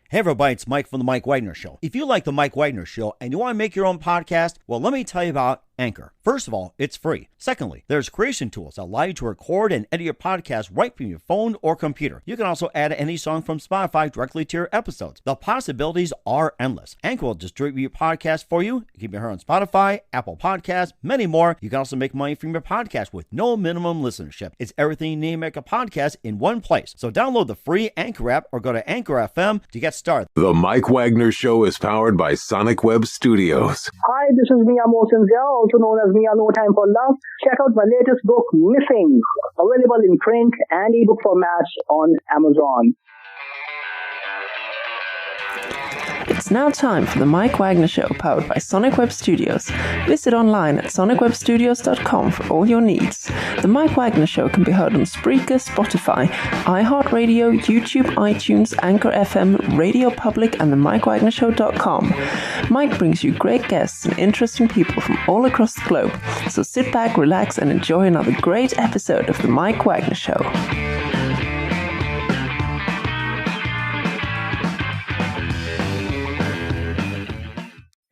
Hey everybody, it's Mike from The Mike Wagner Show. If you like The Mike Wagner Show and you want to make your own podcast, well, let me tell you about Anchor. First of all, it's free. Secondly, there's creation tools that allow you to record and edit your podcast right from your phone or computer. You can also add any song from Spotify directly to your episodes. The possibilities are endless. Anchor will distribute your podcast for you. You can be heard on Spotify, Apple Podcasts, many more. You can also make money from your podcast with no minimum listenership. It's everything you need to make a podcast in one place. So download the free Anchor app or go to Anchor FM to get started. The Mike Wagner Show is powered by Sonic Web Studios. Hi, this is Mia Mosensia, also known as Mia No Time for Love. Check out my latest book, Missing, available in print and ebook formats on Amazon. It's now time for the Mike Wagner Show, powered by Sonic Web Studios. Visit online at sonicwebstudios.com for all your needs. The Mike Wagner Show can be heard on Spreaker, Spotify, iHeartRadio, YouTube, iTunes, Anchor FM, Radio Public, and the MikeWagnerShow.com. Mike brings you great guests and interesting people from all across the globe. So sit back, relax, and enjoy another great episode of the Mike Wagner Show.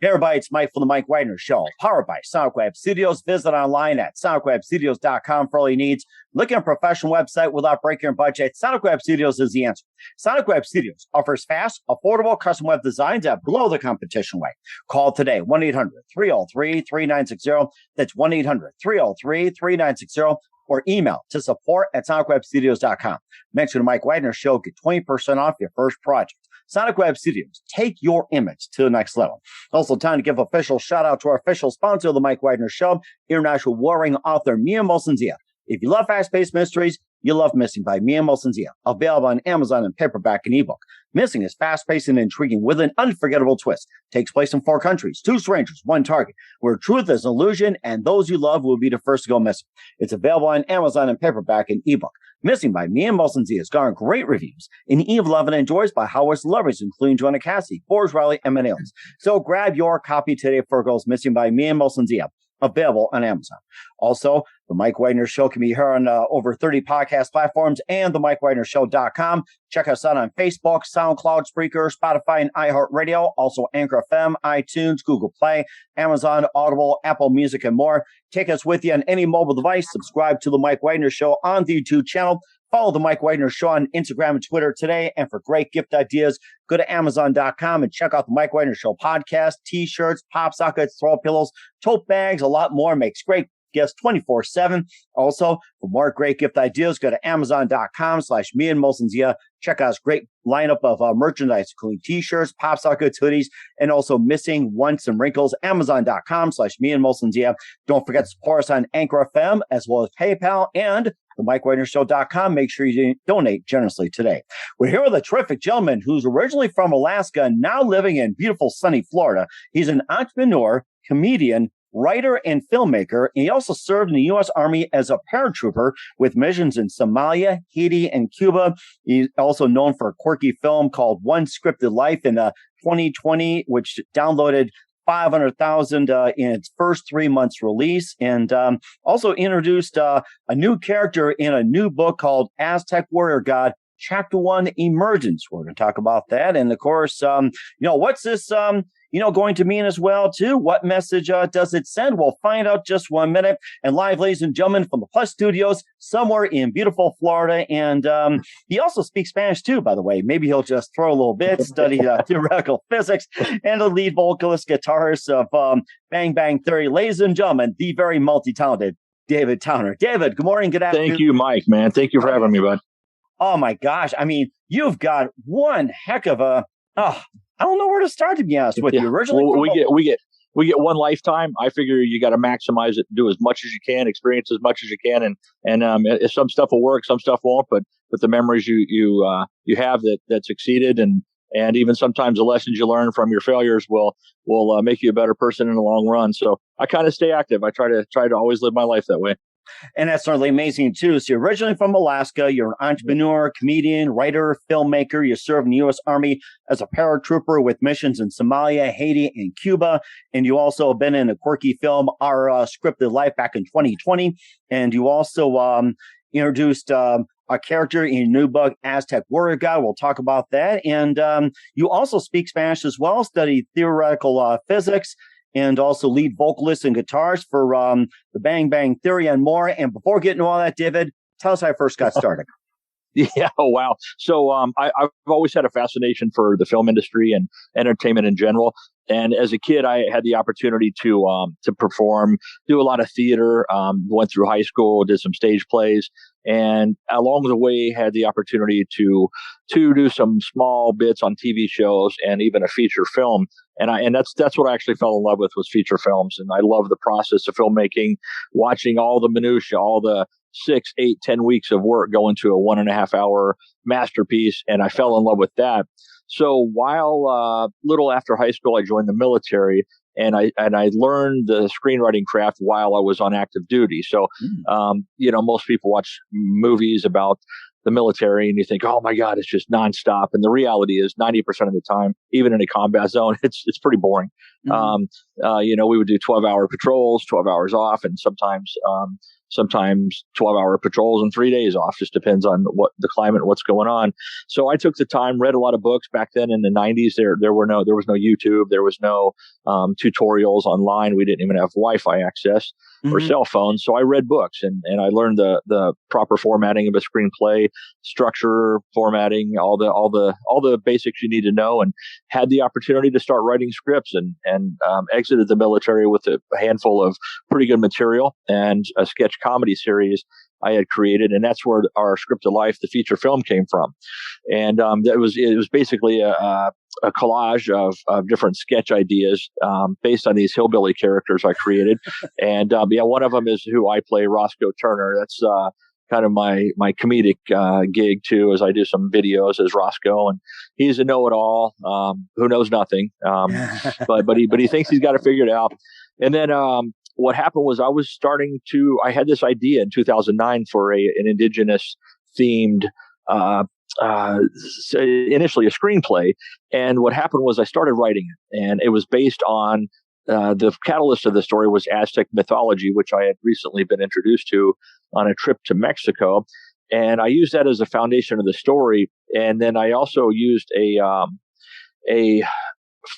Hey everybody, it's Mike from The Mike Wagner Show, powered by Sonic Web Studios. Visit online at sonicwebstudios.com for all your needs. Looking at a professional website without breaking your budget? Sonic Web Studios is the answer. Sonic Web Studios offers fast, affordable custom web designs that blow the competition away. Call today, 1-800-303-3960. That's 1-800-303-3960. Or email to support@sonicwebstudios.com. Mention the Mike Wagner Show, get 20% off your first project. Sonic Web Studios, take your image to the next level. Also, time to give official shout out to our official sponsor of the Mike Wagner Show, international warring author Mia Mosensia. If you love fast-paced mysteries, you love Missing by Mia Mosensia, available on Amazon in paperback and ebook. Missing is fast-paced and intriguing with an unforgettable twist. Takes place in 4 countries, 2 strangers, 1 target, where truth is an illusion and those you love will be the first to go missing. It's available on Amazon in paperback and ebook. Missing by Mia Mosensia has garnered great reviews and even loved and enjoyed by Howard celebrities, including Joanna Cassidy, Forrest Riley, and many others. So grab your copy today for Girls Missing by Mia Mosensia, available on Amazon. Also, the Mike Wagner Show can be heard on over 30 podcast platforms and the MikeWagnerShow.com. Check us out on Facebook, SoundCloud, Spreaker, Spotify, and iHeartRadio. Also, Anchor FM, iTunes, Google Play, Amazon, Audible, Apple Music, and more. Take us with you on any mobile device. Subscribe to the Mike Wagner Show on the YouTube channel. Follow the Mike Wagner Show on Instagram and Twitter today. And for great gift ideas, go to Amazon.com and check out the Mike Wagner Show podcast, t-shirts, pop sockets, throw pillows, tote bags, a lot more. Makes great gifts 24/7. Also, for more great gift ideas, go to Amazon.com/Mia Mosensia. Check out this great lineup of merchandise, including t-shirts, pop sockets, hoodies, and also Missing, Once, and Wrinkles. Amazon.com/Mia Mosensia. Don't forget to support us on Anchor FM as well as PayPal and the MikeWagnerShow.com. Make sure you donate generously today. We're here with a terrific gentleman who's originally from Alaska, now living in beautiful sunny Florida. He's an entrepreneur, comedian, writer, and filmmaker. And he also served in the U.S. Army as a paratrooper with missions in Somalia, Haiti, and Cuba. He's also known for a quirky film called One Scripted Life in 2020, which downloaded 500,000 in its first 3 months release, and also introduced a new character in a new book called Aztec Warrior God-Chapter 1 Emergence. We're going to talk about that. And of course, what's this, going to mean as well, too? What message does it send? We'll find out just 1 minute. And live, ladies and gentlemen, from the Plus Studios, somewhere in beautiful Florida. And he also speaks Spanish, too, by the way. Maybe he'll just throw a little bit, study theoretical physics, and the lead vocalist, guitarist of Bang Bang Theory. Ladies and gentlemen, the very multi-talented David Towner. David, good morning, good afternoon. Thank you, Mike, man. Thank you for having me, bud. Oh, my gosh. I mean, you've got one heck of a... I don't know where to start, to be honest with you. Originally, we get one lifetime. I figure you got to maximize it, do as much as you can, experience as much as you can, and some stuff will work, some stuff won't. But the memories you have that succeeded, and even sometimes the lessons you learn from your failures will make you a better person in the long run. So I kind of stay active. I try to always live my life that way. And that's certainly amazing, too. So you're originally from Alaska. You're an entrepreneur, comedian, writer, filmmaker. You served in the U.S. Army as a paratrooper with missions in Somalia, Haiti, and Cuba. And you also have been in a quirky film, Our Scripted Life, back in 2020. And you also introduced a character in your new book, Aztec Warrior God. We'll talk about that. And you also speak Spanish as well, study theoretical physics, and also lead vocalist and guitarist for the Bang Bang Theory and more. And before getting to all that, David, tell us how I first got started. Yeah. Oh, wow. So I've always had a fascination for the film industry and entertainment in general. And as a kid, I had the opportunity to perform, do a lot of theater, went through high school, did some stage plays, and along the way had the opportunity to do some small bits on TV shows and even a feature film. And that's what I actually fell in love with, was feature films. And I love the process of filmmaking, watching all the minutia, all the 6, 8, 10 weeks of work go into a 1.5 hour masterpiece. And I fell in love with that. So while little after high school, I joined the military, and I learned the screenwriting craft while I was on active duty. So, most people watch movies about the military and you think, oh my God, it's just nonstop. And the reality is 90% of the time, even in a combat zone, it's pretty boring. Mm-hmm. We would do 12-hour patrols, 12 hours off, and sometimes 12-hour patrols and 3 days off. Just depends on what the climate, what's going on. So I took the time, read a lot of books back then in the 90s. There was no YouTube. There was no tutorials online. We didn't even have Wi-Fi access or cell phones. So I read books and I learned the proper formatting of a screenplay, structure, formatting, all the basics you need to know, and had the opportunity to start writing scripts and exited the military with a handful of pretty good material and a sketch comedy series I had created, and that's where our Script of Life, the feature film, came from. And it was basically a collage of different sketch ideas based on these hillbilly characters I created. And one of them is who I play, Roscoe Turner. That's kind of my comedic gig too, as I do some videos as Roscoe, and he's a know-it-all who knows nothing, but he thinks he's got it figured out. And then what happened was I had this idea in 2009 for an indigenous themed, initially a screenplay. And what happened was I started writing it, and it was based on the catalyst of the story was Aztec mythology, which I had recently been introduced to on a trip to Mexico. And I used that as a foundation of the story. And then I also used a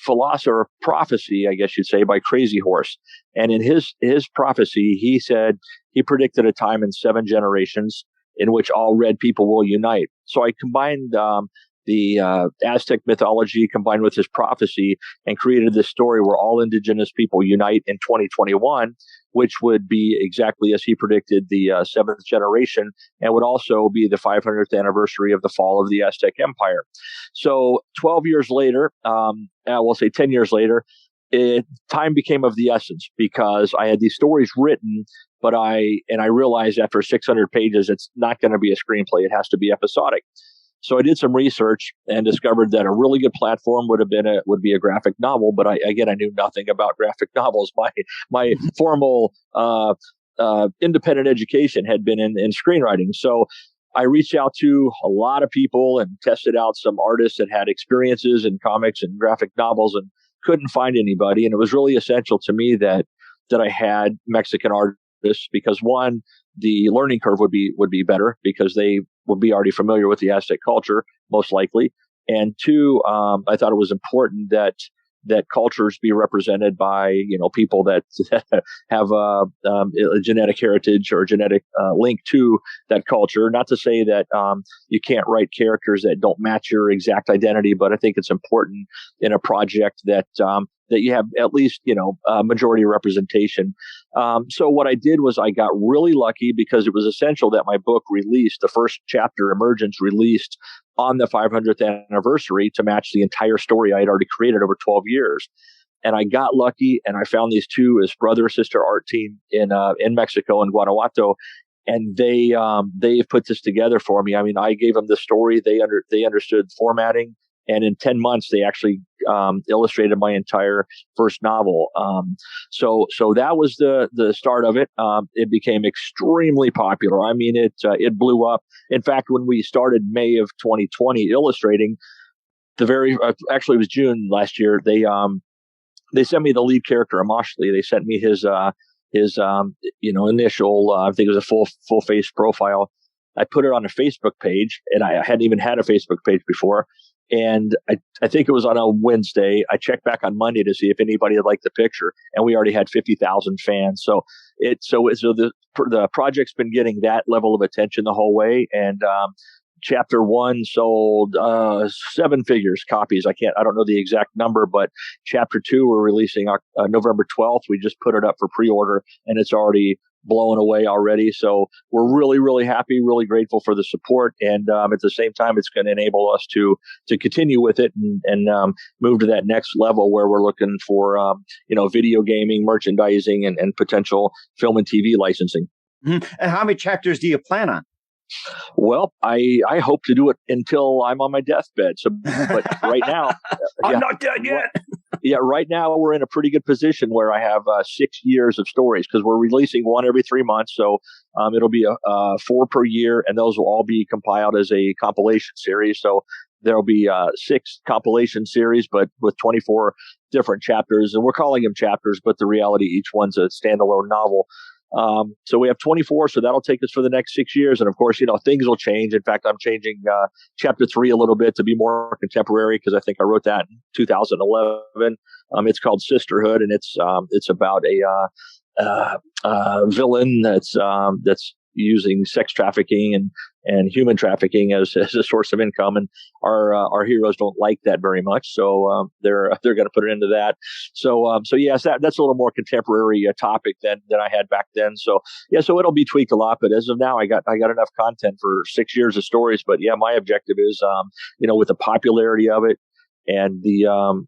philosopher prophecy, I guess you'd say, by Crazy Horse. And in his prophecy, he said he predicted a time in 7 generations in which all red people will unite. So I combined the Aztec mythology combined with his prophecy and created this story where all indigenous people unite in 2021, which would be exactly as he predicted, the 7th generation, and would also be the 500th anniversary of the fall of the Aztec Empire. So 12 years later, we'll say 10 years later, time became of the essence, because I had these stories written, but I realized after 600 pages, it's not going to be a screenplay. It has to be episodic. So I did some research and discovered that a really good platform would be a graphic novel. But I knew nothing about graphic novels. My formal independent education had been in screenwriting. So I reached out to a lot of people and tested out some artists that had experiences in comics and graphic novels, and couldn't find anybody. And it was really essential to me that I had Mexican artists, because one, the learning curve would be better because they would be already familiar with the Aztec culture, most likely. And two, I thought it was important that cultures be represented by, people that have a genetic heritage or genetic link to that culture. Not to say that you can't write characters that don't match your exact identity, but I think it's important in a project that you have at least, majority representation. So what I did was I got really lucky, because it was essential that my book released, the first chapter, Emergence, released on the 500th anniversary to match the entire story I had already created over 12 years. And I got lucky, and I found these two as brother-sister art team in Mexico and Guanajuato. And they've put this together for me. I mean, I gave them the story. They understood formatting. And in 10 months, they actually illustrated my entire first novel. So that was the start of it. It became extremely popular. I mean, it blew up. In fact, when we started May of 2020 illustrating, actually it was June last year, they sent me the lead character, Amashli. They sent me his initial, I think it was a full face profile. I put it on a Facebook page, and I hadn't even had a Facebook page before. And I think it was on a Wednesday. I checked back on Monday to see if anybody had liked the picture, and we already had 50,000 fans. So the project's been getting that level of attention the whole way. And Chapter 1 sold 7 figures copies. I don't know the exact number, but Chapter 2 we're releasing November 12th. We just put it up for pre-order, and it's already blowing away already. So we're really, really happy, really grateful for the support. And at the same time, it's going to enable us to continue with it and move to that next level where we're looking for, video gaming, merchandising, and potential film and TV licensing. Mm-hmm. And how many chapters do you plan on? Well, I hope to do it until I'm on my deathbed. So, but right now, I'm not dead yet. Right now we're in a pretty good position where I have 6 years of stories because we're releasing one every 3 months. So it'll be 4 per year, and those will all be compiled as a compilation series. So there'll be 6 compilation series, but with 24 different chapters, and we're calling them chapters, but the reality, each one's a standalone novel. So we have 24, so that'll take us for the next 6 years. And of course, things will change. In fact, I'm changing Chapter 3 a little bit to be more contemporary because I think I wrote that in 2011. It's called Sisterhood, and it's about a villain that's using sex trafficking and human trafficking as a source of income, and our heroes don't like that very much, so they're going to put it into that. So yes, that's a little more contemporary topic than I had back then. So it'll be tweaked a lot, but as of now, I got enough content for 6 years of stories. But my objective is with the popularity of it and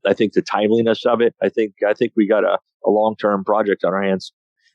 I think the timeliness of it, I think we got a long-term project on our hands.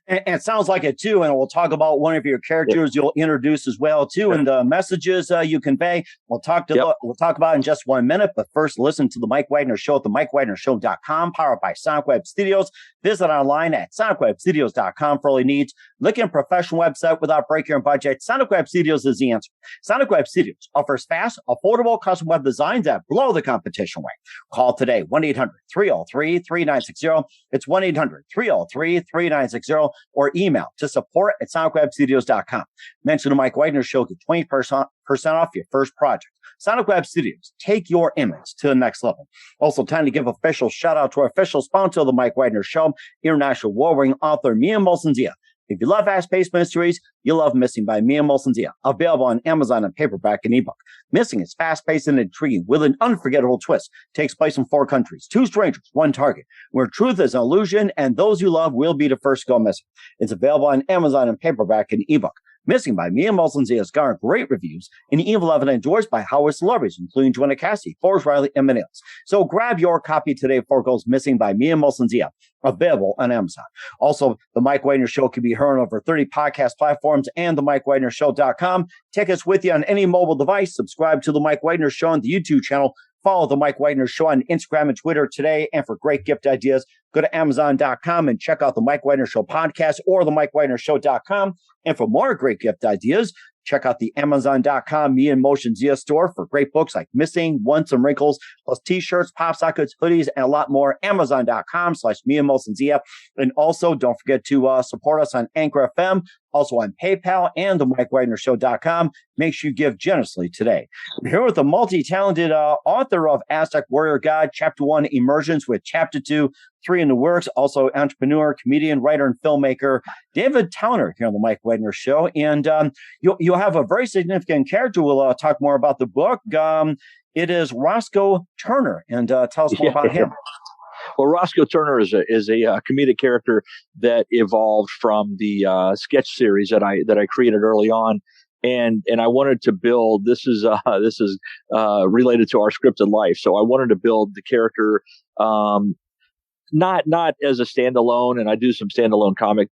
And it sounds like it too. And we'll talk about one of your characters you'll introduce as well too, and the messages you convey. We'll talk about in just 1 minute. But first, listen to the Mike Wagner Show at the MikeWagnerShow.com, powered by Sonic Web Studios. Visit online at SonicWebStudios.com for all your needs. Looking at a professional website without breaking your budget? Sonic Web Studios is the answer. Sonic Web Studios offers fast, affordable custom web designs that blow the competition away. Call today 1-800-303-3960. It's 1-800-303-3960. Or email to support@sonicwebstudios.com. Mention the Mike Wagner Show, get 20% off your first project. Sonic Web Studios, take your image to the next level. Also, time to give official shout out to our official sponsor of the Mike Wagner Show, international war-winning author Mia Molson-Zia. If you love fast-paced mysteries, you'll love Missing by Mia Molson-Zia, available on Amazon and paperback and ebook. Missing is fast-paced and intriguing with an unforgettable twist. Takes place in 4 countries, 2 strangers, 1 target, where truth is an illusion and those you love will be the first to go missing. It's available on Amazon and paperback and ebook. Missing by Mia Molson-Zia has garnered great reviews and even loved and endorsed by Howard celebrities, including Joanna Cassidy, Forrest Riley, and many others. So grab your copy today before it goes missing by Mia Molson-Zia, available on Amazon. Also, the Mike Wagner Show can be heard on over 30 podcast platforms and the MikeWagnerShow.com. Take us with you on any mobile device. Subscribe to the Mike Wagner Show on the YouTube channel. Follow the Mike Wagner Show on Instagram and Twitter today. And for great gift ideas, go to Amazon.com and check out the Mike Wagner Show podcast or the MikeWagnerShow.com. And for more great gift ideas, check out the Amazon.com Me and Motion Zia store for great books like Missing, Once and Wrinkles, plus t-shirts, pop sockets, hoodies, and a lot more. Amazon.com/Me and Motion Zia. And also, don't forget to support us on Anchor FM, also on PayPal and the MikeWagnerShow.com. Make sure you give generously today. We're here with the multi-talented author of Aztec Warrior God, Chapter 1 Emergence, with Chapter 2, 3 in the works. Also entrepreneur, comedian, writer, and filmmaker David Towner here on the Mike Wagner Show. And you'll have a very significant character. We'll talk more about the book. It is Roscoe Turner. And tell us more about him. Well, Roscoe Turner is a comedic character that evolved from the sketch series that I created early on, and I wanted to build. This is related to our scripted life, so I wanted to build the character not as a standalone, and I do some standalone comic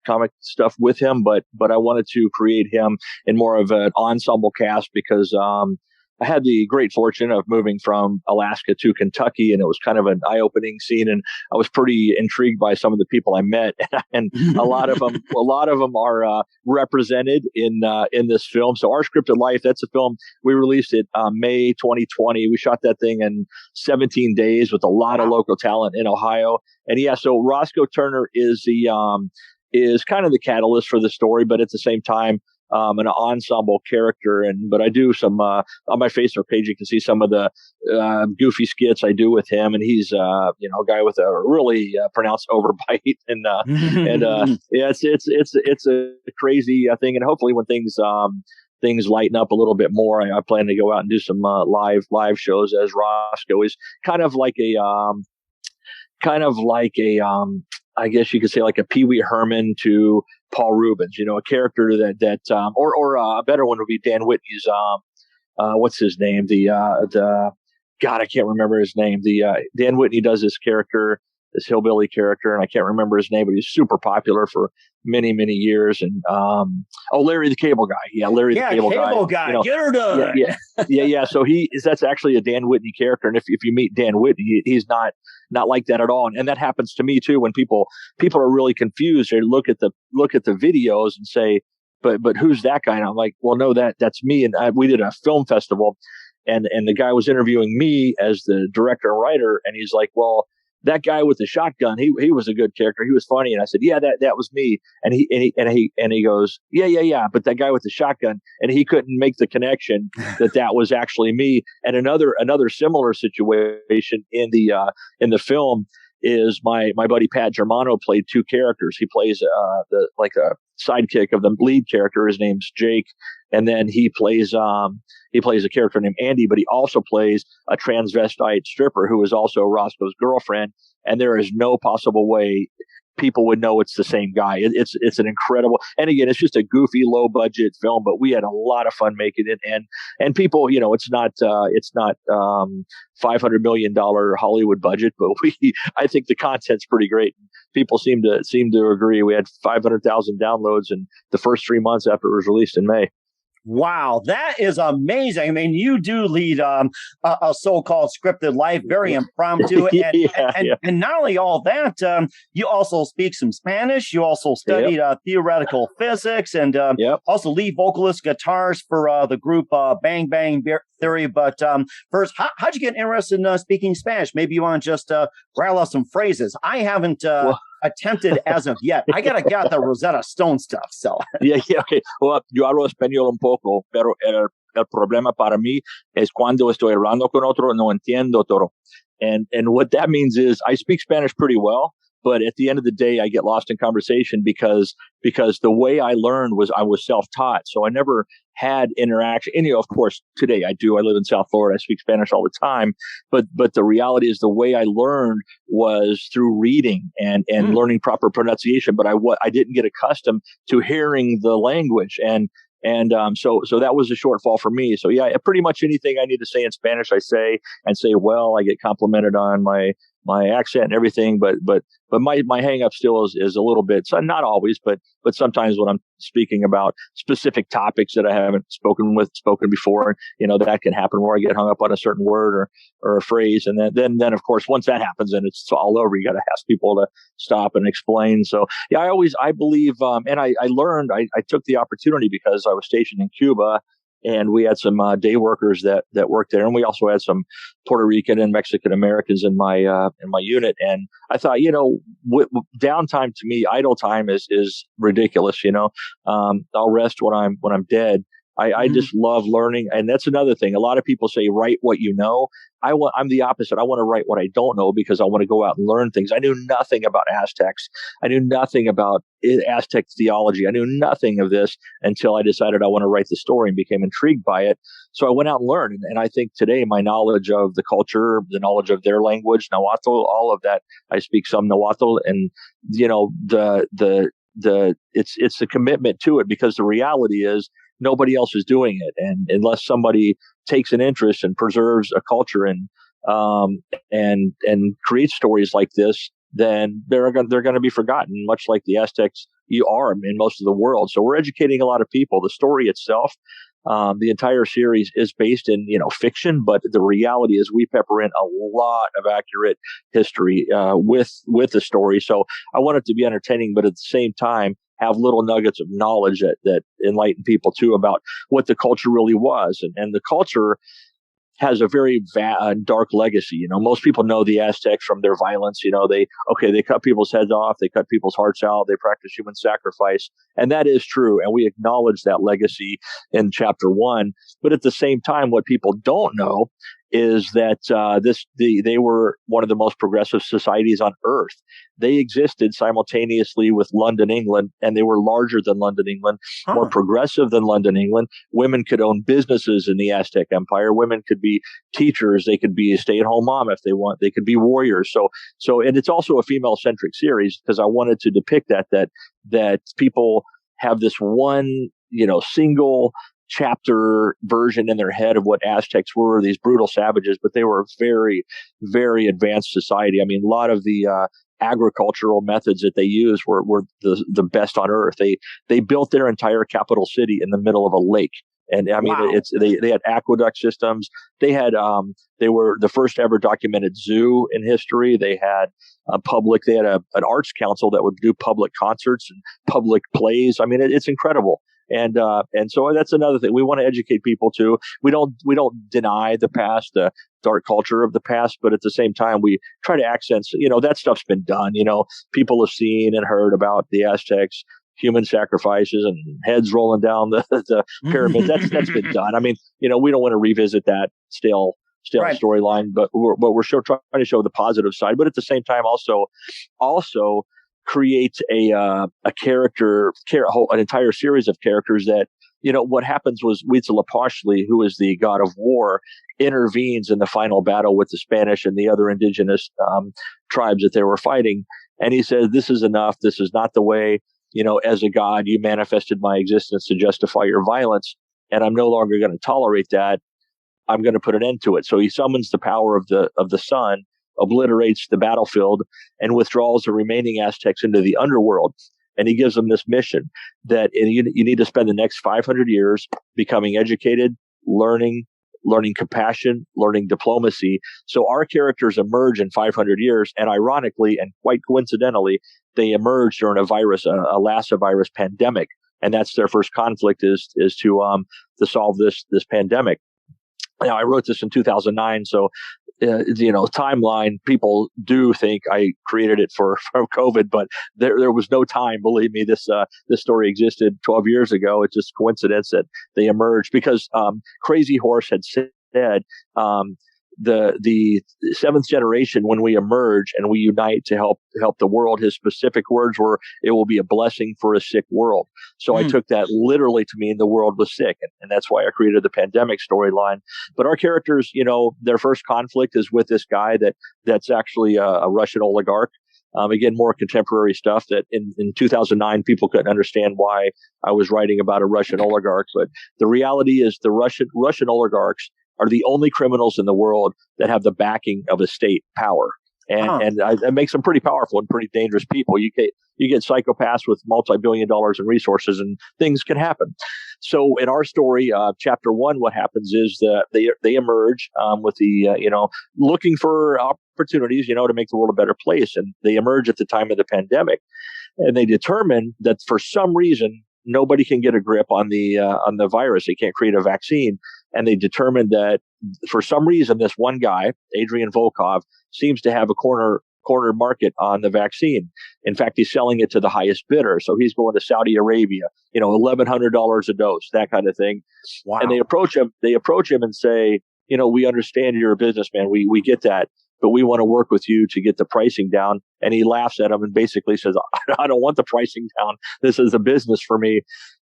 stuff with him, but I wanted to create him in more of an ensemble cast because I had the great fortune of moving from Alaska to Kentucky, and it was kind of an eye-opening scene. And I was pretty intrigued by some of the people I met, and a lot of them are represented in this film. So Our Scripted Life, that's a film we released it May 2020. We shot that thing in 17 days with a lot of local talent in Ohio. And so Roscoe Turner is kind of the catalyst for the story, but at the same time, an ensemble character. But I do some on my Facebook page. You can see some of the goofy skits I do with him, and he's a guy with a really pronounced overbite, and yeah, it's a crazy thing, and hopefully when things lighten up a little bit more, I plan to go out and do some live shows as Roscoe is kind of like a I guess you could say like a Pee Wee Herman to Paul Rubens, a character that or a better one would be Dan Whitney's what's his name? The God, I can't remember his name. Dan Whitney does this character, this hillbilly character, and I can't remember his name, but he's super popular for many, many years. And Larry the Cable Guy. Yeah, Larry the Cable Guy. Get her done. Yeah. So that's actually a Dan Whitney character. And if you meet Dan Whitney, he's not like that at all. And that happens to me too when people are really confused. They look at the videos and say, but who's that guy? And I'm like, well, no, that's me. And we did a film festival, and the guy was interviewing me as the director and writer, and he's like, well, that guy with the shotgun, he was a good character. He was funny. And I said, yeah, that was me. And he goes, yeah. But that guy with the shotgun, and he couldn't make the connection that was actually me. And another similar situation in the film is my buddy Pat Germano played two characters. He plays a sidekick of the lead character. His name's Jake. And then he plays a character named Andy, but he also plays a transvestite stripper who is also Roscoe's girlfriend. And there is no possible way people would know it's the same guy. It's an incredible, and again, it's just a goofy, low budget film, but we had a lot of fun making it. And people, it's not $500 million Hollywood budget, but I think the content's pretty great. People seem to agree. We had 500,000 downloads in the first 3 months after it was released in May. Wow, that is amazing. I mean, you do lead a so-called scripted life, very impromptu. And not only all that, you also speak some Spanish. You also studied theoretical physics and also lead vocalist guitars for the group Bang Bang Theory. But first, how'd you get interested in speaking Spanish? Maybe you want to just rattle out some phrases. I haven't attempted as of yet. I gotta get the Rosetta Stone stuff. So okay. Well, yo hablo español un poco, pero el problema para mí es cuando estoy hablando con otro no entiendo todo. And what that means is I speak Spanish pretty well, but at the end of the day, I get lost in conversation because the way I learned was I was self-taught. So I never had interaction. And, of course, today I do. I live in South Florida. I speak Spanish all the time. But the reality is the way I learned was through reading and learning proper pronunciation. But I didn't get accustomed to hearing the language. And so that was a shortfall for me. So, yeah, pretty much anything I need to say in Spanish, I say well. I get complimented on my accent and everything, but my hang up still is a little bit, so not always, but sometimes when I'm speaking about specific topics that I haven't spoken before, that can happen where I get hung up on a certain word or a phrase. And then of course, once that happens, then it's all over. You got to ask people to stop and explain. So yeah, I believe, and I learned, I took the opportunity because I was stationed in Cuba. And we had some day workers that worked there, and we also had some Puerto Rican and Mexican Americans in my unit. And I thought, downtime to me, idle time is ridiculous. I'll rest when I'm dead. I just love learning, and that's another thing. A lot of people say write what you know. I'm the opposite. I want to write what I don't know because I want to go out and learn things. I knew nothing about Aztecs. I knew nothing about Aztec theology. I knew nothing of this until I decided I want to write the story and became intrigued by it. So I went out and learned. And I think today my knowledge of the culture, the knowledge of their language, Nahuatl, all of that, I speak some Nahuatl, and it's a commitment to it because the reality is nobody else is doing it. And unless somebody takes an interest and preserves a culture and creates stories like this, then they're going to be forgotten, much like the Aztecs are in most of the world. So we're educating a lot of people. The story itself, the entire series is based in, fiction, but the reality is we pepper in a lot of accurate history with the story. So I want it to be entertaining, but at the same time, have little nuggets of knowledge that enlighten people too about what the culture really was. And the culture, has a very dark legacy. Most people know the Aztecs from their violence. They cut people's heads off, they cut people's hearts out, they practice human sacrifice, and that is true. And we acknowledge that legacy in chapter 1. But at the same time, what people don't know is that they were one of the most progressive societies on earth. They existed simultaneously with London, England, and they were larger than London, England, more progressive than London, England. Women could own businesses in the Aztec Empire. Women could be teachers. They could be a stay-at-home mom if they want. They could be warriors. So, and it's also a female-centric series because I wanted to depict that people have this one, single chapter version in their head of what Aztecs were, these brutal savages, but they were a very, very advanced society. I mean, a lot of the agricultural methods that they used were the best on earth. They built their entire capital city in the middle of a lake. And I mean, wow. They had aqueduct systems. They were the first ever documented zoo in history. They had they had an arts council that would do public concerts and public plays. I mean, it's incredible. And so that's another thing we want to educate people too. We don't deny the past, the dark culture of the past, but at the same time, we try to accent, that stuff's been done. People have seen and heard about the Aztecs, human sacrifices and heads rolling down the pyramids. That's been done. I mean, we don't want to revisit that stale right. storyline, but we're trying to show the positive side, but at the same time, also create an entire series of characters that, what happens was Huitzilopochtli, who is the god of war, intervenes in the final battle with the Spanish and the other indigenous tribes that they were fighting. And he says, this is enough. This is not the way, as a god, you manifested my existence to justify your violence. And I'm no longer going to tolerate that. I'm going to put an end to it. So he summons the power of the sun, obliterates the battlefield, and withdraws the remaining Aztecs into the underworld. And he gives them this mission that you need to spend the next 500 years becoming educated, learning compassion, learning diplomacy. So our characters emerge in 500 years, and ironically and quite coincidentally, they emerge during a Lassa virus pandemic, and that's their first conflict is to solve this pandemic. Now, I wrote this in 2009, so timeline, people do think I created it for COVID, but there was no time. Believe me, this story existed 12 years ago. It's just coincidence that they emerged because Crazy Horse had said the seventh generation, when we emerge and we unite to help the world, his specific words were, it will be a blessing for a sick world. So I took that literally to mean the world was sick. And that's why I created the pandemic storyline. But our characters, their first conflict is with this guy that's actually a Russian oligarch. Again, more contemporary stuff that in 2009, people couldn't understand why I was writing about a Russian oligarch. But the reality is the Russian oligarchs are the only criminals in the world that have the backing of a state power. And it makes them pretty powerful and pretty dangerous people. You get psychopaths with multi-billion dollars in resources, and things can happen. So in our story, chapter 1, what happens is that they emerge with the looking for opportunities, to make the world a better place, and they emerge at the time of the pandemic, and they determine that for some reason nobody can get a grip on the virus. They can't create a vaccine. And they determined that for some reason, this one guy, Adrian Volkov, seems to have a corner market on the vaccine. In fact, he's selling it to the highest bidder. So he's going to Saudi Arabia, $1,100 a dose, that kind of thing. Wow. And they approach him and say, we understand you're a businessman. We get that, but we want to work with you to get the pricing down. And he laughs at him and basically says, I don't want the pricing down. This is a business for me.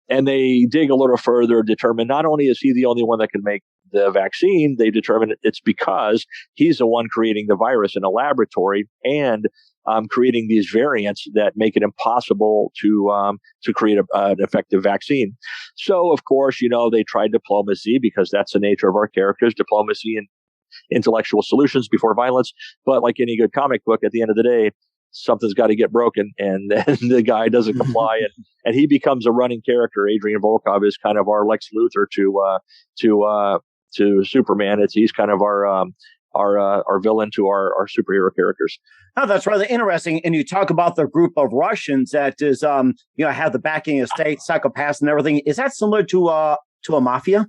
And they dig a little further, determine not only is he the only one that can make the vaccine, they determine it's because he's the one creating the virus in a laboratory and creating these variants that make it impossible to create an effective vaccine. So, of course, they tried diplomacy because that's the nature of our characters, diplomacy and intellectual solutions before violence. But like any good comic book, at the end of the day, something's got to get broken, and the guy doesn't comply, and he becomes a running character. Adrian Volkov is kind of our Lex Luthor to Superman. He's kind of our villain to our superhero characters. Oh, that's rather interesting. And you talk about the group of Russians that is have the backing of state, psychopaths, and everything. Is that similar to a mafia?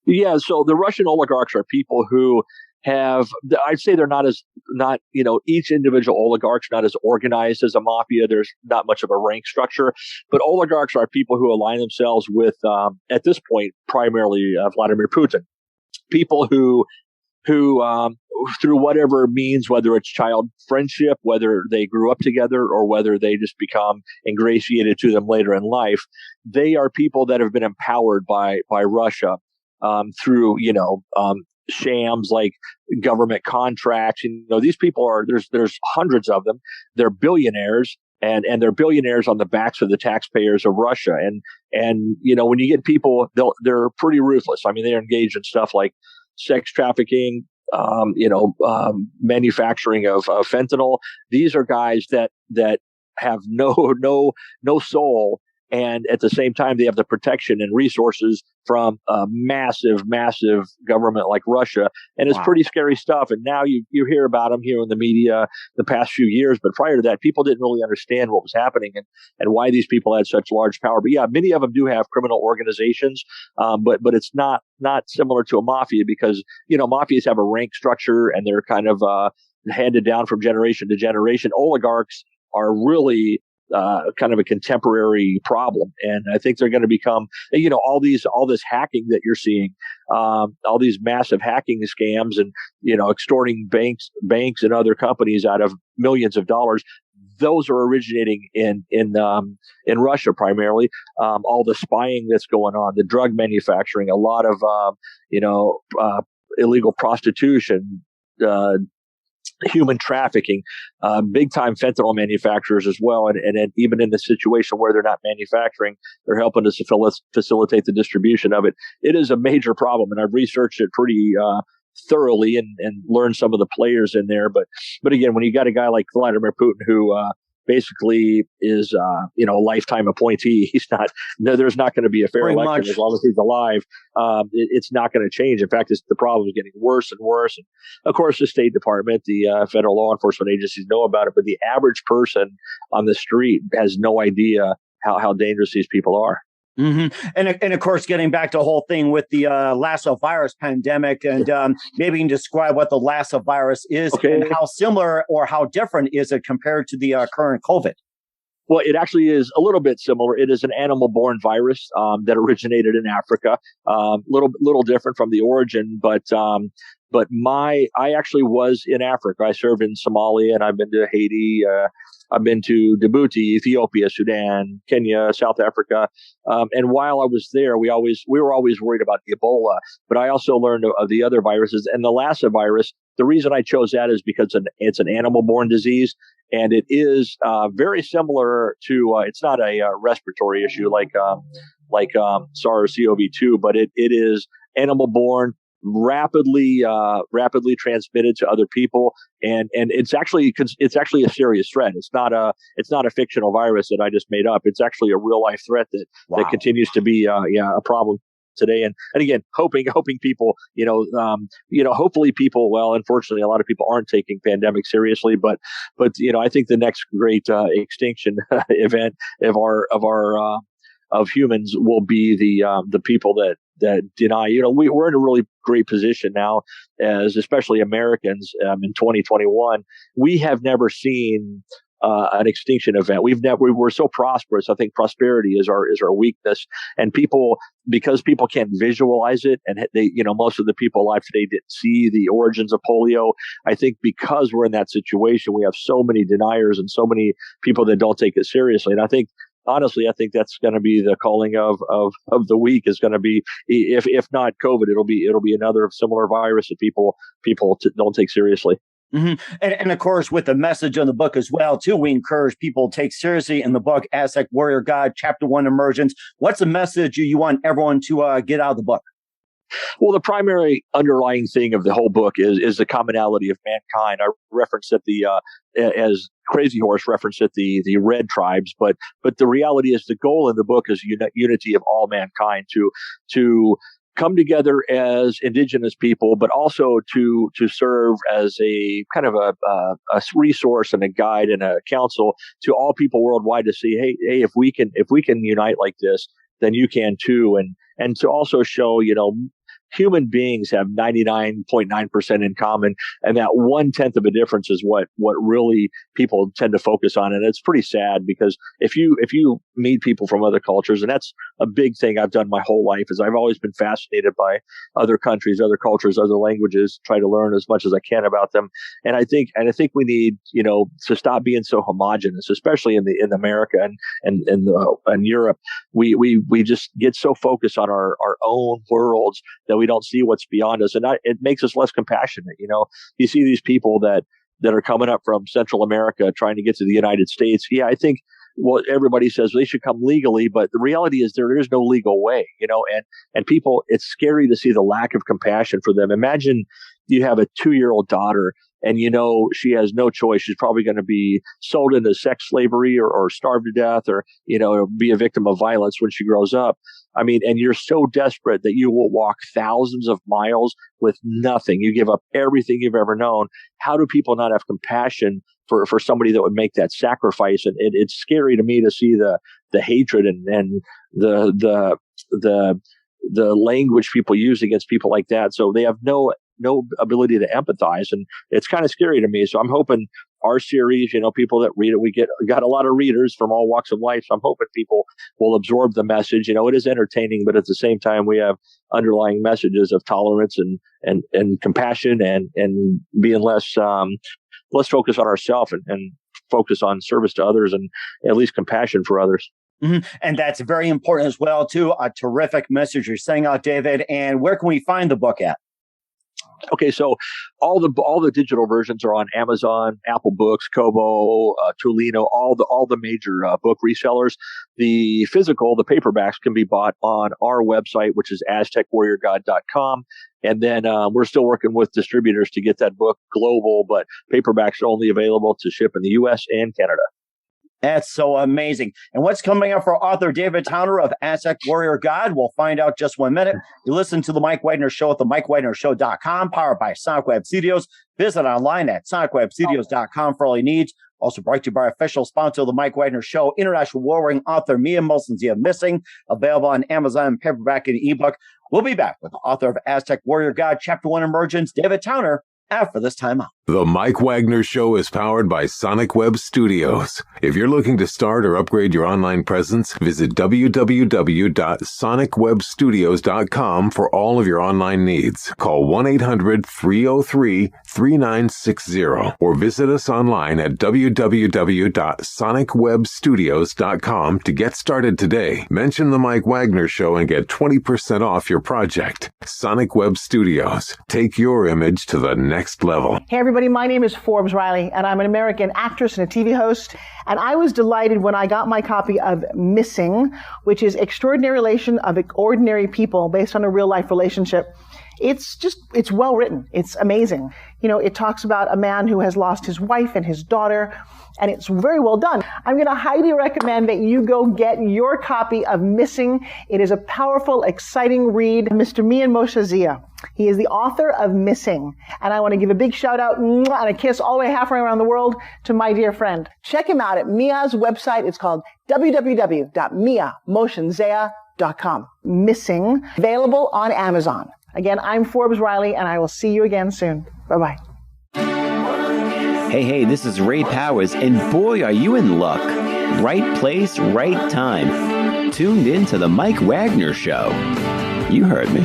Yeah, so the Russian oligarchs are people who I'd say they're each individual oligarch's not as organized as a mafia. There's not much of a rank structure, but oligarchs are people who align themselves with, at this point, primarily Vladimir Putin. People who through whatever means, whether it's child friendship, whether they grew up together, or whether they just become ingratiated to them later in life, they are people that have been empowered by Russia through shams like government contracts. These people there's hundreds of them. They're billionaires. And they're billionaires on the backs of the taxpayers of Russia. And when you get people, they're pretty ruthless. I mean, they're engaged in stuff like sex trafficking, manufacturing of fentanyl. These are guys that have no soul, and at the same time they have the protection and resources from a massive government like Russia. And it's pretty scary stuff. And now you hear about them here in the media the past few years, but prior to that, people didn't really understand what was happening and why these people had such large power. But yeah, many of them do have criminal organizations, but it's not similar to a mafia, because mafias have a rank structure and they're kind of handed down from generation to generation. Oligarchs are really kind of a contemporary problem, and I think they're going to become, all this hacking that you're seeing, all these massive hacking scams, and extorting banks and other companies out of millions of dollars. Those are originating in Russia primarily. All the spying that's going on, the drug manufacturing, a lot of illegal prostitution, human trafficking, big time fentanyl manufacturers as well. And even in the situation where they're not manufacturing, they're helping to facilitate the distribution of it. It is a major problem, and I've researched it pretty thoroughly and learned some of the players in there. But again, when you got a guy like Vladimir Putin who basically is a lifetime appointee, there's not going to be a fair election as long as he's alive. It's not going to change. In fact, the problem is getting worse and worse. And of course, the State Department, the federal law enforcement agencies know about it, but the average person on the street has no idea how dangerous these people are. Mm-hmm. And of course, getting back to the whole thing with the Lassa virus pandemic, and maybe you can describe what the Lassa virus is, and how similar or how different is it compared to the current COVID? Well, it actually is a little bit similar. It is an animal-borne virus that originated in Africa. Little different from the origin, but I actually was in Africa. I served in Somalia, and I've been to Haiti. I've been to Djibouti, Ethiopia, Sudan, Kenya, South Africa. And while I was there, we were always worried about Ebola, but I also learned of the other viruses. And the Lassa virus, the reason I chose that is because it's an animal-borne disease, and it is very similar to, it's not a respiratory issue like SARS-CoV-2, but it is animal-borne, rapidly transmitted to other people, and it's actually a serious threat. It's not a fictional virus that I just made up. It's actually a real life threat that continues to be a problem today. And again, hoping people, hopefully people, well, unfortunately, a lot of people aren't taking pandemic seriously, but I think the next great extinction event of humans will be the people that deny. We're in a really great position now, as especially Americans in 2021. We have never seen an extinction event. We're so prosperous. I think prosperity is our weakness, and because people can't visualize it, and most of the people alive today didn't see the origins of polio. I think because we're in that situation, we have so many deniers and so many people that don't take it seriously. And honestly, I think that's going to be the calling of the week, is going to be, if not COVID, it'll be another similar virus that people don't take seriously. Mm-hmm. And of course, with the message in the book as well, too, we encourage people to take seriously in the book, Aztec Warrior God, Chapter 1, Emergence. What's the message you want everyone to get out of the book? Well, the primary underlying thing of the whole book is the commonality of mankind. I referenced that as Crazy Horse referenced it, the red tribes, but the reality is the goal in the book is unity of all mankind, to come together as indigenous people, but also to serve as a kind of a resource and a guide and a counsel to all people worldwide, to see, hey, if we can unite like this, then you can too, and to also show, human beings have 99.9% in common, and that 1/10 of a difference is what really people tend to focus on. And it's pretty sad, because if you meet people from other cultures, and that's a big thing I've done my whole life, is I've always been fascinated by other countries, other cultures, other languages, try to learn as much as I can about them. And I think we need, to stop being so homogenous, especially in America and Europe. We just get so focused on our own worlds that we don't see what's beyond us, and it makes us less compassionate. You see these people that are coming up from Central America trying to get to the United States. Yeah, I think, well, everybody says they should come legally, but the reality is there is no legal way, and people, it's scary to see the lack of compassion for them. Imagine you have a 2-year-old daughter, and she has no choice. She's probably going to be sold into sex slavery or starve to death, or be a victim of violence when she grows up. I mean, and you're so desperate that you will walk thousands of miles with nothing. You give up everything you've ever known. How do people not have compassion for somebody that would make that sacrifice? And it's scary to me to see the hatred and the language people use against people like that. So they have no ability to empathize, and it's kind of scary to me. So I'm hoping our series, people that read it, we got a lot of readers from all walks of life. So I'm hoping people will absorb the message. It is entertaining, but at the same time, we have underlying messages of tolerance and compassion and being less focused on ourselves and focus on service to others and at least compassion for others. Mm-hmm. And that's very important as well, too. A terrific message you're saying out, David. And where can we find the book at? Okay, so all the digital versions are on Amazon, Apple Books, Kobo, Tolino, all the major book resellers. The paperbacks can be bought on our website, which is AztecWarriorGod.com. And then we're still working with distributors to get that book global, but paperbacks are only available to ship in the U.S. and Canada. That's so amazing. And what's coming up for author David Towner of Aztec Warrior God? We'll find out just 1 minute. You listen to The Mike Wagner Show at themikewagnershow.com, powered by Sonic Web Studios. Visit online at sonicwebstudios.com for all your needs. Also brought to you by official sponsor of The Mike Wagner Show, international warring author Mia Molson-Zia Missing, available on Amazon, paperback, and ebook. We'll be back with the author of Aztec Warrior God, Chapter 1 Emergence, David Towner, after this time out. The Mike Wagner Show is powered by Sonic Web Studios. If you're looking to start or upgrade your online presence, visit www.sonicwebstudios.com for all of your online needs. Call 1-800-303-3960 or visit us online at www.sonicwebstudios.com to get started today. Mention The Mike Wagner Show and get 20% off your project. Sonic Web Studios. Take your image to the next level. Hey everybody, my name is Forbes Riley, and I'm an American actress and a TV host. And I was delighted when I got my copy of Missing, which is Extraordinary Relation of Ordinary People based on a real life relationship. It's well written. It's amazing. It talks about a man who has lost his wife and his daughter, and it's very well done. I'm going to highly recommend that you go get your copy of Missing. It is a powerful, exciting read. Mr. Mian Moshe-Zia. He is the author of Missing. And I want to give a big shout out and a kiss all the way halfway around the world to my dear friend. Check him out at Mia's website. It's called www.miamoshenzea.com. Missing, available on Amazon. Again, I'm Forbes Riley, and I will see you again soon. Bye-bye. Hey, this is Ray Powers, and boy, are you in luck. Right place, right time. Tuned in to The Mike Wagner Show. You heard me.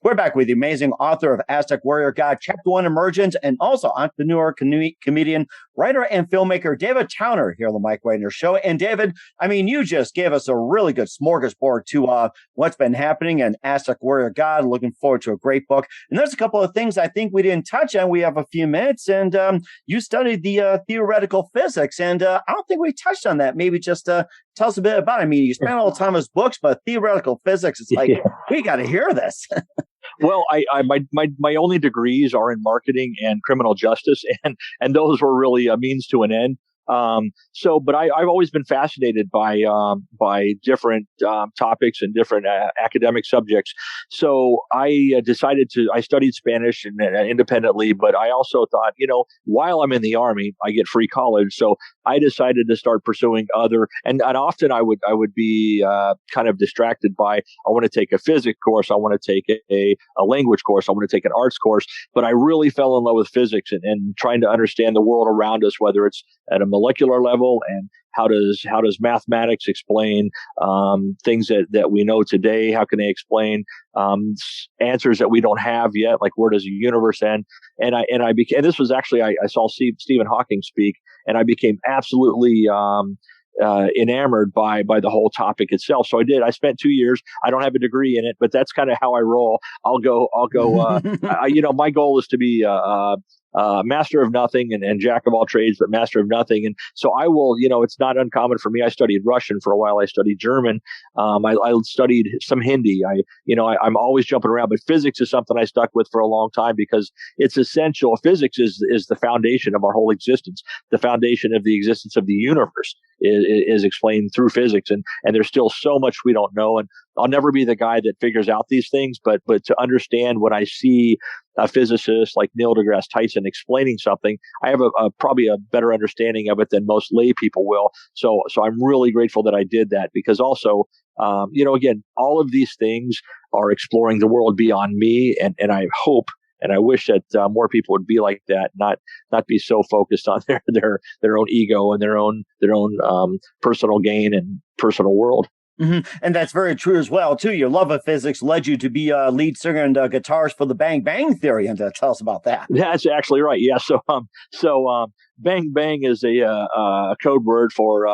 We're back with the amazing author of Aztec Warrior God, Chapter 1 Emergence, and also entrepreneur, comedian, writer, and filmmaker David Towner here on the Mike Wagner Show. And David, you just gave us a really good smorgasbord to what's been happening in Aztec Warrior God. Looking forward to a great book. And there's a couple of things I think we didn't touch on. We have a few minutes, and you studied the theoretical physics, and I don't think we touched on that. Maybe just tell us a bit about it. You spent all the time with books, but theoretical physics, it's like, we got to hear this. Well, my only degrees are in marketing and criminal justice, and those were really a means to an end. But I've always been fascinated by different topics and different academic subjects. So I I studied Spanish independently, but I also thought, while I'm in the Army, I get free college. So I decided to start pursuing other, and often I would be kind of distracted by, I want to take a physics course, I want to take a language course, I want to take an arts course. But I really fell in love with physics and trying to understand the world around us, whether it's at a molecular level, and how does mathematics explain things that we know today? How can they explain answers that we don't have yet? Like, where does the universe end? And this was actually, I saw Stephen Hawking speak, and I became absolutely enamored by the whole topic itself. So I spent 2 years. I don't have a degree in it, but that's kind of how I roll. I'll go. My goal is to be master of nothing and jack of all trades, but master of nothing. And so I will, it's not uncommon for me. I studied Russian for a while. I studied German. I studied some Hindi. I'm always jumping around, but physics is something I stuck with for a long time because it's essential. Physics is the foundation of our whole existence. The foundation of the existence of the universe is explained through physics. And there's still so much we don't know. And I'll never be the guy that figures out these things, but to understand when I see a physicist like Neil deGrasse Tyson explaining something, I have probably a better understanding of it than most lay people will. So I'm really grateful that I did that, because also, again, all of these things are exploring the world beyond me. And I hope and I wish that more people would be like that, not be so focused on their own ego and their own personal gain and personal world. Mm-hmm. And that's very true as well, too. Your love of physics led you to be a lead singer and guitarist for the Bang Bang Theory. And tell us about that. That's actually right. Yeah. So Bang Bang is a code word for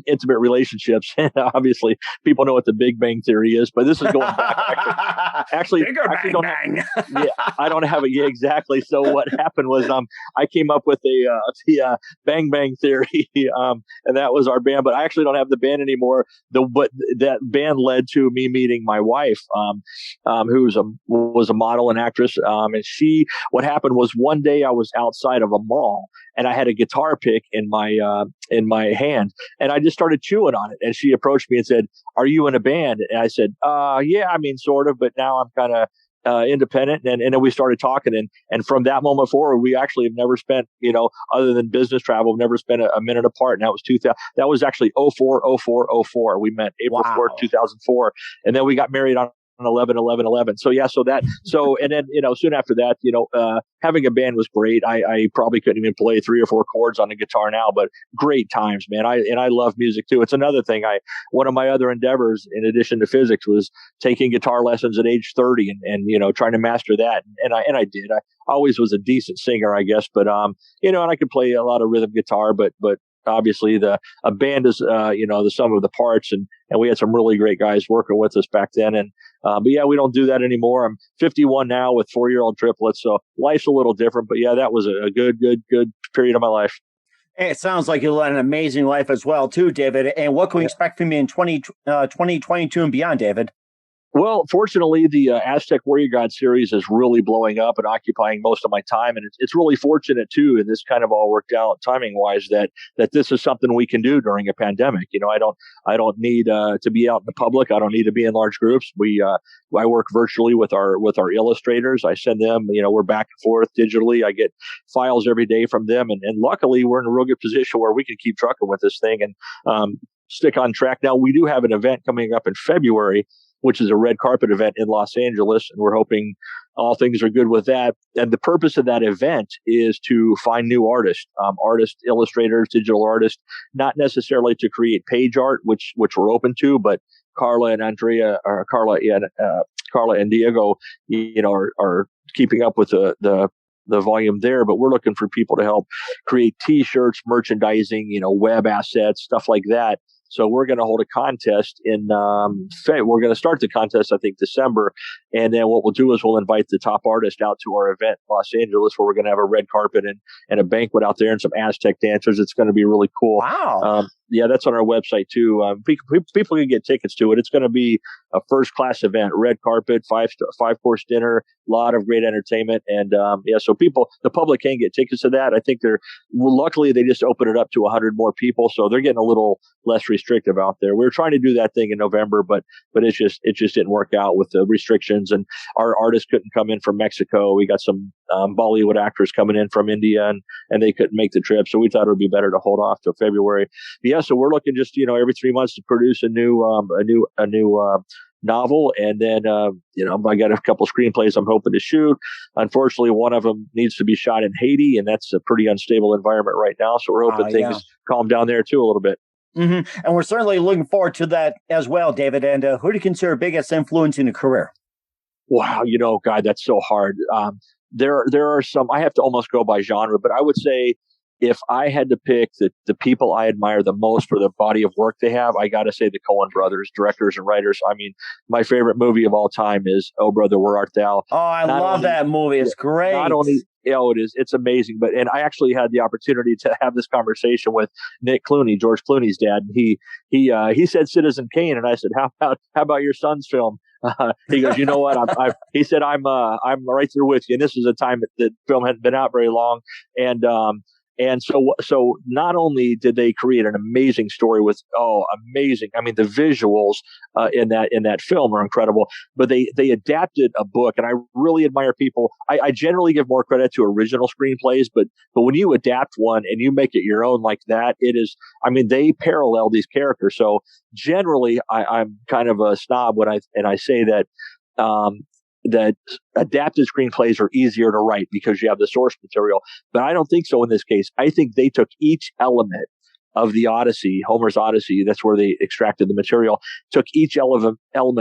intimate relationships. And obviously, people know what the Big Bang Theory is, but this is going back. Actually, I don't have it. Yeah, exactly. So what happened was, I came up with the Bang Bang Theory, and that was our band. But I actually don't have the band anymore. But that band led to me meeting my wife, who was a model and actress. And what happened was, one day I was outside of a mall and I had a guitar pick in my hand, and I just started chewing on it. And she approached me and said, "Are you in a band?" And I said, "Yeah, I mean, sort of, but now I'm kind of independent." And then we started talking, and from that moment forward, we actually have never spent, other than business travel, never spent a minute apart. And that was 2000. That was actually 04. We met April 4th, 2004, and then we got married on 11/11/11. And then, soon after that, having a band was great. I probably couldn't even play 3 or 4 chords on a guitar now, but great times, man. I love music too. It's another thing. One of my other endeavors, in addition to physics, was taking guitar lessons at age 30 and trying to master that. And I did. I always was a decent singer, I guess, but, and I could play a lot of rhythm guitar, but obviously a band is, the sum of the parts, and we had some really great guys working with us back then. And, but yeah, we don't do that anymore. I'm 51 now with 4-year-old triplets. So life's a little different, but yeah, that was a good period of my life. And it sounds like you led an amazing life as well, too, David. And what can we expect from you in 2022 and beyond, David? Well, fortunately, the Aztec Warrior God series is really blowing up and occupying most of my time. And it's really fortunate, too, and this kind of all worked out timing-wise, that this is something we can do during a pandemic. I don't need to be out in the public. I don't need to be in large groups. I work virtually with our illustrators. I send them, we're back and forth digitally. I get files every day from them. And luckily, we're in a real good position where we can keep trucking with this thing and stick on track. Now, we do have an event coming up in February, which is a red carpet event in Los Angeles. And we're hoping all things are good with that. And the purpose of that event is to find new artists, illustrators, digital artists, not necessarily to create page art, which we're open to, but Carla and Diego, are keeping up with the volume there. But we're looking for people to help create T-shirts, merchandising, web assets, stuff like that. So we're going to hold a contest in we're going to start the contest, I think, December. And then what we'll do is we'll invite the top artist out to our event in Los Angeles, where we're going to have a red carpet and a banquet out there and some Aztec dancers. It's going to be really cool. Wow. that's on our website too. People can get tickets to it. It's going to be a first-class event, red carpet, five-course dinner, a lot of great entertainment, and so the public can get tickets to that. I think luckily they just opened it up to 100 more people, so they're getting a little less restrictive out there. We were trying to do that thing in November, but it just didn't work out with the restrictions, and our artists couldn't come in from Mexico. We got some Bollywood actors coming in from India, and they couldn't make the trip, so we thought it would be better to hold off till February. Yeah, so we're looking just every 3 months to produce a new novel, and then I got a couple screenplays I'm hoping to shoot. Unfortunately, one of them needs to be shot in Haiti, and that's a pretty unstable environment right now. So we're hoping things calm down there too a little bit. Mm-hmm. And we're certainly looking forward to that as well, David. And who do you consider biggest influence in your career? Wow, God, that's so hard. There are some. I have to almost go by genre, but I would say, if I had to pick the people I admire the most for the body of work they have, I got to say the Coen brothers, directors and writers. I mean, my favorite movie of all time is Oh Brother, Where Art Thou? Oh, I love that movie. It's great. Not only, it is. It's amazing. And I actually had the opportunity to have this conversation with Nick Clooney, George Clooney's dad. And he said Citizen Kane, and I said, how about your son's film? He goes, you know what? He said, I'm right there with you. And this was a time that the film hadn't been out very long, and so not only did they create an amazing story with amazing. I mean, the visuals in that film are incredible, but they adapted a book, and I really admire people. I generally give more credit to original screenplays, but when you adapt one and you make it your own like that, it is. I mean, they parallel these characters. So generally, I'm kind of a snob when I say that. That adapted screenplays are easier to write because you have the source material. But I don't think so in this case. I think they took each element of the Odyssey, Homer's Odyssey, that's where they extracted the material, took each element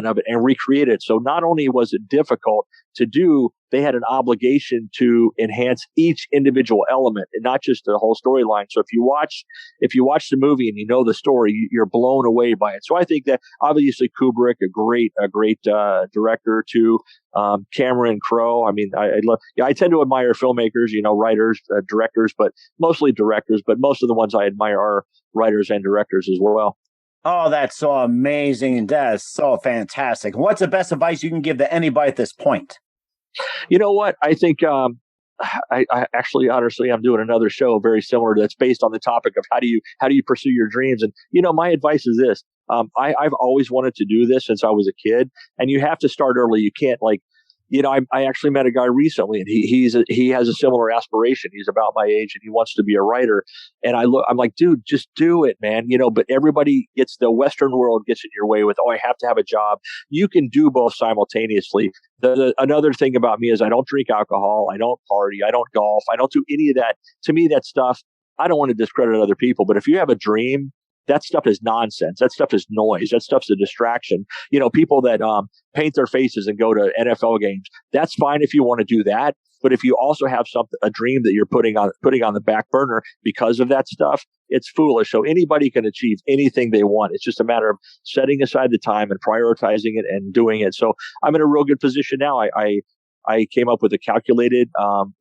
of it and recreated it. So not only was it difficult to do, they had an obligation to enhance each individual element and not just the whole storyline. So if you watch the movie and you know the story, you're blown away by it. So I think that obviously Kubrick, a great director too. Cameron Crowe. I mean, I tend to admire filmmakers, writers, directors, but mostly directors. But most of the ones I admire are writers and directors as well. Oh, that's so amazing. That is so fantastic. What's the best advice you can give to anybody at this point? You know what? I think I actually, honestly, I'm doing another show very similar that's based on the topic of how do you pursue your dreams. And my advice is this: I've always wanted to do this since I was a kid, and you have to start early. You can't I actually met a guy recently, and he has a similar aspiration. He's about my age, and he wants to be a writer. And I'm like, dude, just do it, man. But everybody the Western world gets in your way with, I have to have a job. You can do both simultaneously. Another thing about me is I don't drink alcohol. I don't party. I don't golf. I don't do any of that. To me, that stuff, I don't want to discredit other people, but if you have a dream, that stuff is nonsense. That stuff is noise. That stuff's a distraction. People that paint their faces and go to NFL games, that's fine if you want to do that. But if you also have a dream that you're putting on the back burner because of that stuff, it's foolish. So anybody can achieve anything they want. It's just a matter of setting aside the time and prioritizing it and doing it. So I'm in a real good position now. I came up with a calculated,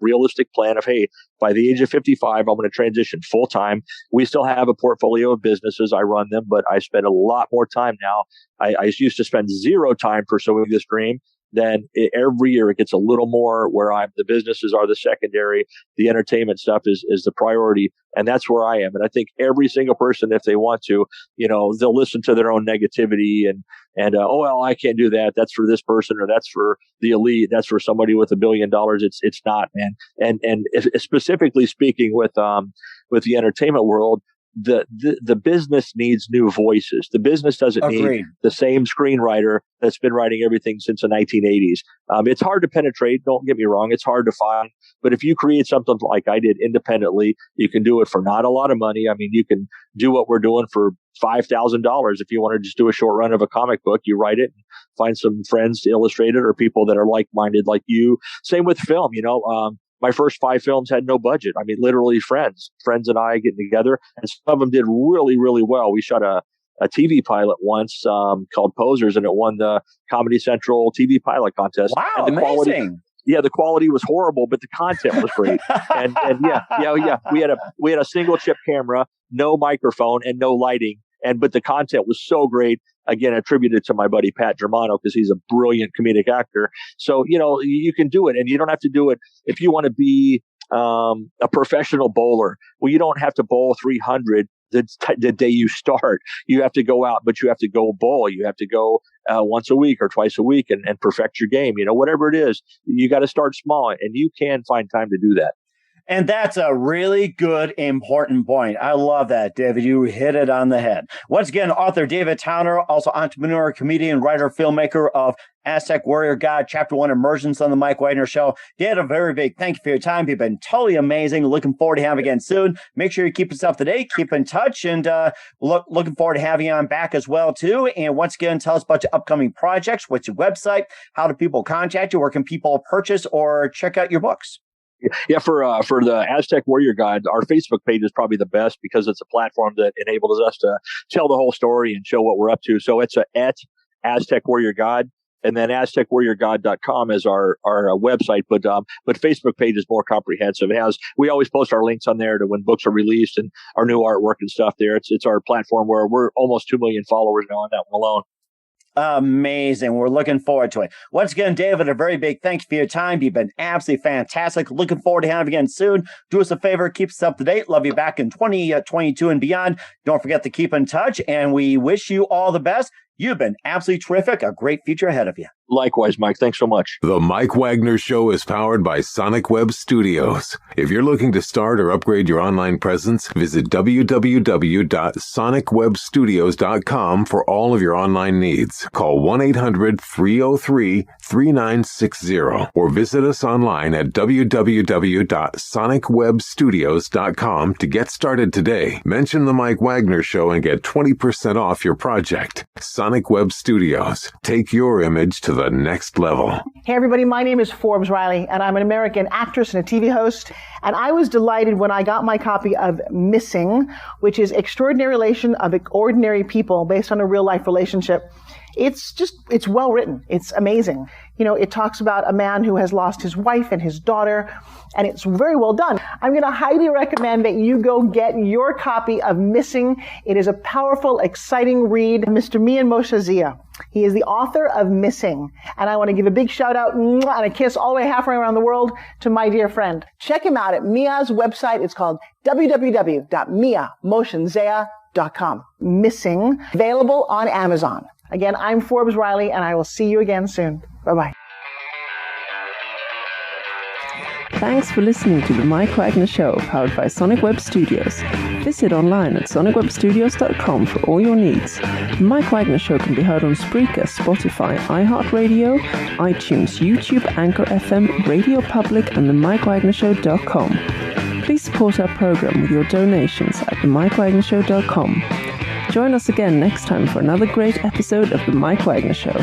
realistic plan of, hey, by the age of 55, I'm going to transition full time. We still have a portfolio of businesses. I run them, but I spend a lot more time now. I used to spend 0 time pursuing this dream. Then every year it gets a little more where the businesses are the secondary. The entertainment stuff is the priority. And that's where I am. And I think every single person, if they want to, they'll listen to their own negativity and I can't do that. That's for this person, or that's for the elite. That's for somebody with $1 billion. It's not, man. And specifically speaking with the entertainment world, the business needs new voices. The business doesn't need the same screenwriter that's been writing everything since the 1980s. It's hard to penetrate. Don't get me wrong. It's hard to find. But if you create something like I did independently, you can do it for not a lot of money. I mean, you can do what we're doing for $5,000. If you want to just do a short run of a comic book, you write it, find some friends to illustrate it or people that are like-minded like you. Same with film, my first 5 films had no budget. I mean, literally friends and I getting together, and some of them did really, really well. We shot a TV pilot once called Posers, and it won the Comedy Central TV pilot contest. Wow, and the amazing. the quality was horrible, but the content was great. and we had a single chip camera, no microphone, and no lighting. But the content was so great. Again, attributed to my buddy Pat Germano, because he's a brilliant comedic actor. So, you can do it, and you don't have to do it if you want to be a professional bowler. Well, you don't have to bowl 300 the day you start. You have to go out, but you have to go bowl. You have to go once a week or twice a week and perfect your game. Whatever it is, you got to start small, and you can find time to do that. And that's a really good, important point. I love that, David. You hit it on the head. Once again, author David Towner, also entrepreneur, comedian, writer, filmmaker of Aztec Warrior God, Chapter 1 Emergence on the Mike Wagner Show. David, a very big thank you for your time. You've been totally amazing. Looking forward to having you again soon. Make sure you keep us up to date, keep in touch, and looking forward to having you on back as well, too. And once again, tell us about your upcoming projects. What's your website? How do people contact you? Where can people purchase or check out your books? Yeah, for the Aztec Warrior God, our Facebook page is probably the best, because it's a platform that enables us to tell the whole story and show what we're up to. So it's at Aztec Warrior God, and then AztecWarriorGod.com is our website. But Facebook page is more comprehensive. We always post our links on there to when books are released and our new artwork and stuff there. It's our platform where we're almost 2 million followers now on that one alone. Amazing. We're looking forward to it. Once again, David, a very big thank you for your time. You've been absolutely fantastic. Looking forward to having you again soon. Do us a favor, keep us up to date. Love you back in 2022 and beyond. Don't forget to keep in touch, and we wish you all the best. You've been absolutely terrific. A great future ahead of you. Likewise, Mike. Thanks so much. The Mike Wagner Show is powered by Sonic Web Studios. If you're looking to start or upgrade your online presence, visit www.sonicwebstudios.com for all of your online needs. Call 1-800-303-3960 or visit us online at www.sonicwebstudios.com to get started today. Mention the Mike Wagner Show and get 20% off your project. Sonic Web Studios. Take your image to the next level. Hey everybody, my name is Forbes Riley, and I'm an American actress and a TV host. And I was delighted when I got my copy of Missing, which is Extraordinary Relation of Ordinary People based on a real life relationship. It's well written. It's amazing. It talks about a man who has lost his wife and his daughter, and it's very well done. I'm going to highly recommend that you go get your copy of Missing. It is a powerful, exciting read. Mr. Mian Moshe Zia. He is the author of Missing. And I want to give a big shout out and a kiss all the way halfway around the world to my dear friend. Check him out at Mia's website. It's called www.miamoshenzea.com. Missing. Available on Amazon. Again, I'm Forbes Riley, and I will see you again soon. Bye-bye. Thanks for listening to The Mike Wagner Show, powered by Sonic Web Studios. Visit online at sonicwebstudios.com for all your needs. The Mike Wagner Show can be heard on Spreaker, Spotify, iHeartRadio, iTunes, YouTube, Anchor FM, Radio Public, and themikewagnershow.com. Please support our program with your donations at themikewagnershow.com. Join us again next time for another great episode of The Mike Wagner Show.